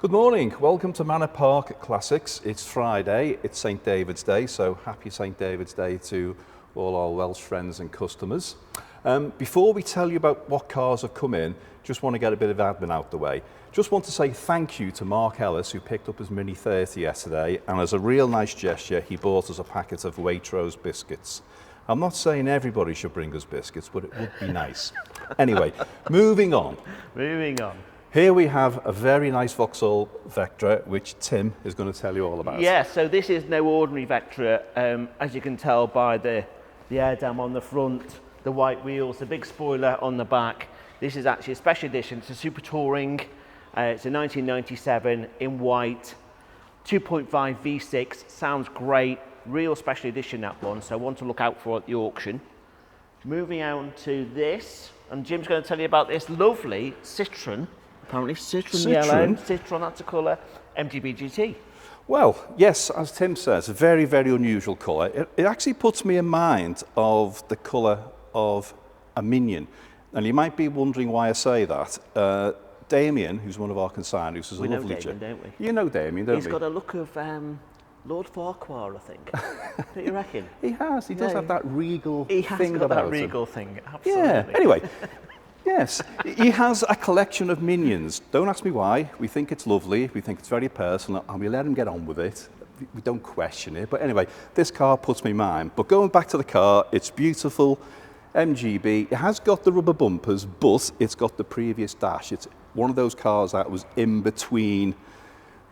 Good morning, welcome to Manor Park Classics. It's Friday, it's St David's Day, so happy St David's Day to all our Welsh friends and customers. Before we tell you about what cars have come in, just want to get a bit of admin out the way. Just want to say thank you to Mark Ellis, who picked up his Mini 30 yesterday, and as a real nice gesture, he bought us a packet of Waitrose biscuits. I'm not saying everybody should bring us biscuits, but it would be nice. Anyway, moving on. Here we have a very nice Vauxhall Vectra, which Tim is going to tell you all about. Yeah, so this is no ordinary Vectra, as you can tell by the air dam on the front, the white wheels, the big spoiler on the back. This is actually a special edition. It's a SuperTouring. It's a 1997 in white, 2.5 V6. Sounds great. Real special edition, that one. So one to look out for at the auction. Moving on to this, and Jim's going to tell you about this lovely Citroen. Apparently Citroen yellow, Citroen, that's a colour, MGB GT. Well, yes, as Tim says, a very, very unusual colour. It actually puts me in mind of the colour of a Minion. And you might be wondering why I say that. Damien, who's one of our consignors, who's a lovely Damien, don't we? You know Damien, don't we? He's got a look of Lord Farquhar, I think. Don't you reckon? He has. He does have that regal thing about him. He has got that regal thing, absolutely. Yeah, anyway. Yes, he has a collection of Minions. Don't ask me why. We think it's lovely, we think it's very personal, and we let him get on with it. We don't question it. But anyway, this car puts me in mind. But going back to the car, it's beautiful, MGB. It has got the rubber bumpers, but it's got the previous dash. It's one of those cars that was in between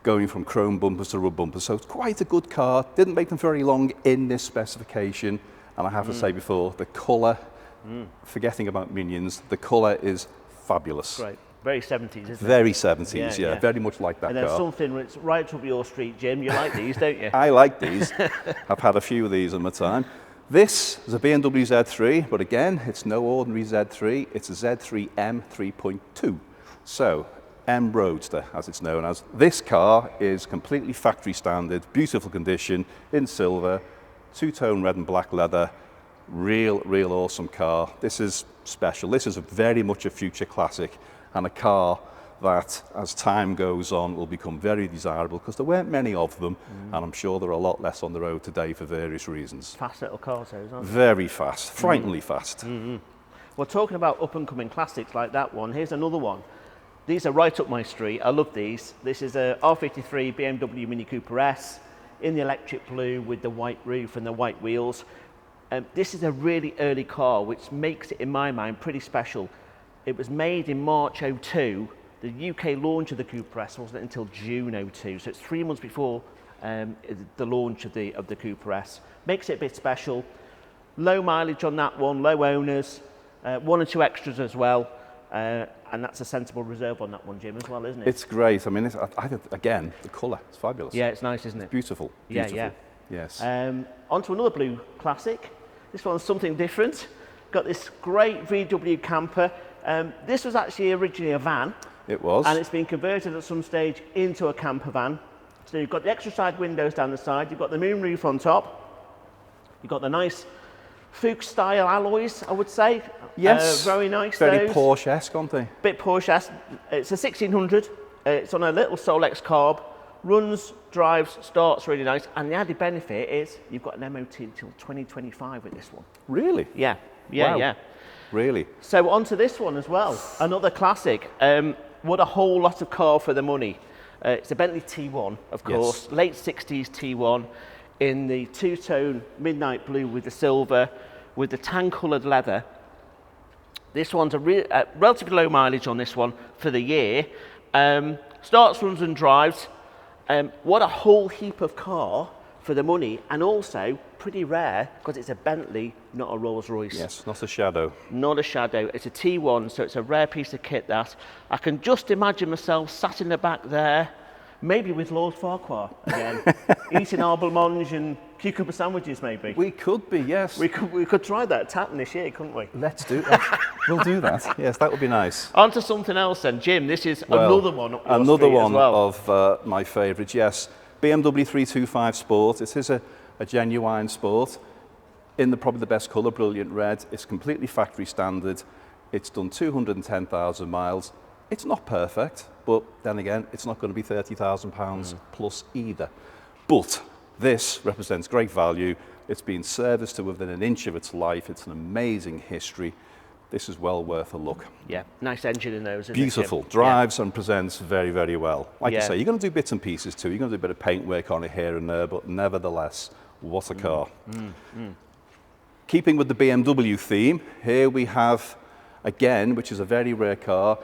going from chrome bumpers to rubber bumpers. So it's quite a good car. Didn't make them very long in this specification. And I have to say before, the colour, forgetting about Minions, the colour is fabulous. Great. Very 70s, isn't it? Very 70s, yeah. Very much like that and there's car. something that's right up your street, Jim. You like these, don't you? I like these. I've had a few of these in my time. This is a BMW Z3, but again, it's no ordinary Z3. It's a Z3M 3.2. So, M Roadster, as it's known as. This car is completely factory standard, beautiful condition, in silver, two-tone red and black leather. Real awesome car. This is special. This is very much a future classic and a car that, as time goes on, will become very desirable because there weren't many of them, and I'm sure there are a lot less on the road today for various reasons. Fast little cars, those, aren't they? Very fast, frighteningly fast. Well, talking about up-and-coming classics like that one, here's another one. These are right up my street. I love these. This is a R53 BMW Mini Cooper S in the electric blue with the white roof and the white wheels. This is a really early car, which makes it, in my mind, pretty special. It was made in March 02. The UK launch of the Cooper S wasn't until June 02, so it's 3 months before the launch of the Cooper S. Makes it a bit special. Low mileage on that one, low owners, 1 or 2 extras as well, and that's a sensible reserve on that one, Jim, as well, isn't it? It's great. I mean, again, the colour, it's fabulous. Yeah, it's nice, isn't it? It's beautiful. Yeah. Yes. On to another blue classic. This one's something different. Got this great VW camper. This was actually originally a van. It was. And it's been converted at some stage into a camper van. So you've got the extra side windows down the side, you've got the moon roof on top, you've got the nice Fuchs style alloys, I would say. Yes. Very nice. Very Porsche-esque, aren't they? Bit Porsche-esque. It's a 1600. It's on a little Solex carb. Runs, drives, starts really nice, and the added benefit is you've got an MOT until 2025 with this one. Really? Yeah. Wow. Really? So on to this one as well, another classic. What a whole lot of car for the money. It's a Bentley T1, of course, yes. Late 60s T1 in the two-tone midnight blue with the silver, with the tan-coloured leather. This one's a relatively low mileage on this one for the year. Starts, runs and drives. What a whole heap of car for the money, and also pretty rare because it's a Bentley, not a Rolls Royce. Yes, not a Shadow. Not a Shadow. It's a T1, so it's a rare piece of kit that. I can just imagine myself sat in the back there, maybe with Lord Farquhar again, eating alblemonge and cucumber sandwiches maybe. We could be, yes. We could try that at Tatton this year, couldn't we? Let's do that. We'll do that. Yes, that would be nice. On to something else then. Jim, this is another one up your street as well. Of my favourites, yes. BMW 325 Sport. It is a genuine sport in probably the best colour, brilliant red. It's completely factory standard. It's done 210,000 miles. It's not perfect, but then again, it's not going to be £30,000 plus either. But this represents great value. It's been serviced to within an inch of its life. It's an amazing history. This is well worth a look. Yeah, nice engine in those, isn't Beautiful. it, Jim? Drives and presents very, very well. Like you Yeah. say, you're going to do bits and pieces too. You're going to do a bit of paint work on it here and there, but nevertheless, what a car. Keeping with the BMW theme, here we have, again, which is a very rare car.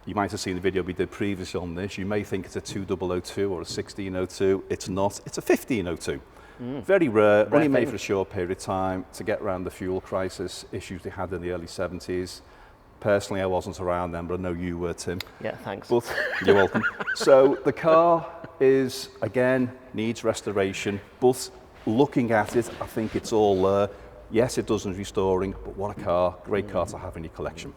You might have seen the video we did previously on this. You may think it's a 2002 or a 1602. It's not. It's a 1502. Very rare, only made for a short period of time to get around the fuel crisis issues they had in the early 70s. Personally, I wasn't around then, but I know you were, Tim. Yeah, thanks. But you're welcome. So the car is, again, needs restoration, but looking at it, I think it's all there. Yes, it does need restoring, but what a car, great car to have in your collection.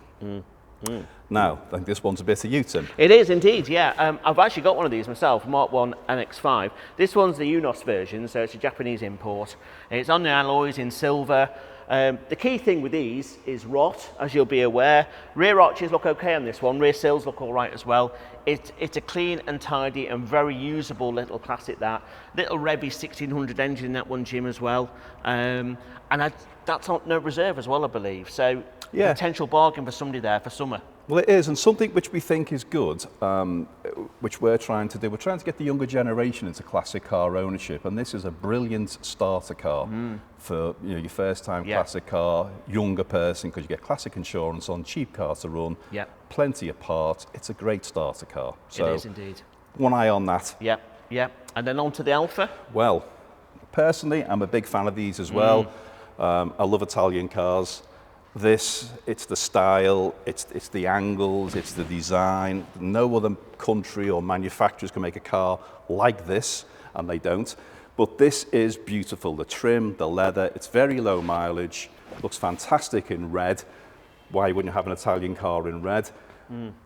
Now, I think this one's a bit of you, Tim. It is indeed, yeah. I've actually got one of these myself, Mark 1 NX5. This one's the Eunos version, so it's a Japanese import. It's on the alloys in silver. The key thing with these is rot, as you'll be aware. Rear arches look okay on this one, rear sills look all right as well. It's a clean and tidy and very usable little classic that. Little Rebby 1600 engine in that one, Jim, as well. That's on no reserve as well, I believe. So Yeah. potential bargain for somebody there for summer. Well, it is, and something which we think is good, which we're trying to do. We're trying to get the younger generation into classic car ownership, and this is a brilliant starter car for your first-time classic car, younger person, because you get classic insurance on, cheap car to run, plenty of parts. It's a great starter car. So it is indeed. One eye on that. Yeah. And then on to the Alfa. Well, personally, I'm a big fan of these as well. I love Italian cars. It's the style, it's the angles, it's the design. No other country or manufacturers can make a car like this, and they don't. But this is beautiful. The trim, the leather, it's very low mileage, looks fantastic in red. Why wouldn't you have an Italian car in red?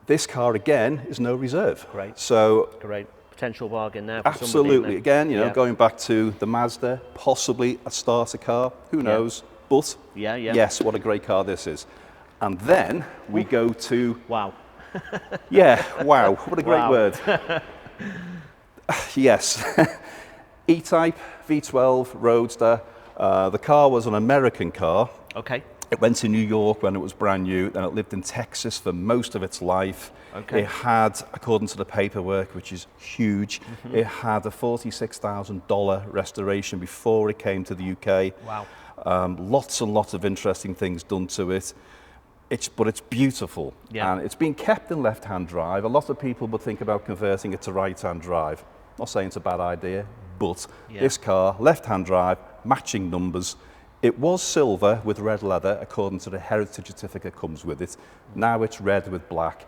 This car, again, is no reserve. Great. So Great. Potential bargain there for absolutely. somebody, Again, going back to the Mazda, possibly a starter car, who knows? But yes, what a great car this is. And then we go to... Wow. Wow, what a great word. Yes, E-Type V12 Roadster. The car was an American car. Okay. It went to New York when it was brand new, then it lived in Texas for most of its life. Okay. It had, according to the paperwork, which is huge, it had a $46,000 restoration before it came to the UK. Wow. Lots and lots of interesting things done to it. But it's beautiful. Yeah. And it's been kept in left-hand drive. A lot of people would think about converting it to right-hand drive. Not saying it's a bad idea, but this car, left-hand drive, matching numbers. It was silver with red leather, according to the heritage certificate comes with it. Now it's red with black.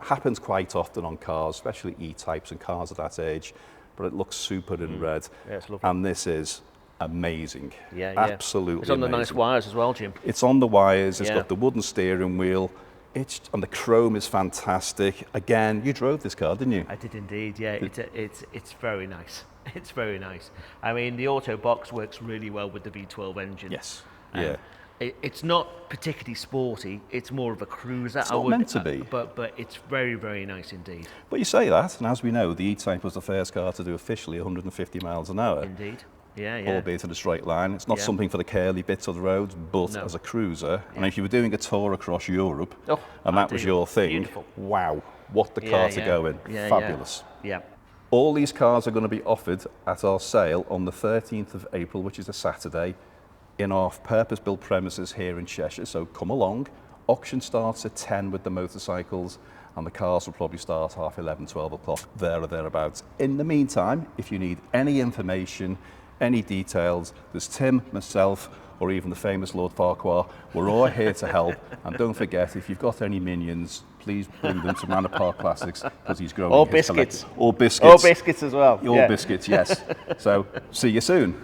Happens quite often on cars, especially E-types and cars at that age. But it looks super in red. Yeah, it's lovely. And this is amazing. Absolutely It's on the amazing. nice wires as well, Jim. It's on the wires, it's got the wooden steering wheel, and the chrome is fantastic. Again, you drove this car, didn't you? I did indeed, yeah. It's very nice. It's very nice. I mean, the auto box works really well with the V12 engine. Yes. It's not particularly sporty. It's more of a cruiser. It's not meant to be. But it's very, very nice indeed. But you say that, and as we know, the E-Type was the first car to do officially 150 miles an hour. Indeed. Yeah. Albeit in a straight line. It's not something for the curly bits of the roads, but as a cruiser, and if you were doing a tour across Europe, and that was your thing, wow, what the car to go in. Fabulous. Yeah. All these cars are going to be offered at our sale on the 13th of April, which is a Saturday, in our purpose-built premises here in Cheshire, so come along. Auction starts at 10 with the motorcycles, and the cars will probably start half 11, 12 o'clock, there or thereabouts. In the meantime, if you need any information, any details, there's Tim, myself, or even the famous Lord Farquhar. We're all here to help. And don't forget, if you've got any Minions, please bring them to Manor Park Classics, because he's growing Or his biscuits. Or biscuits. Or biscuits as well. Or biscuits, yes. So, see you soon.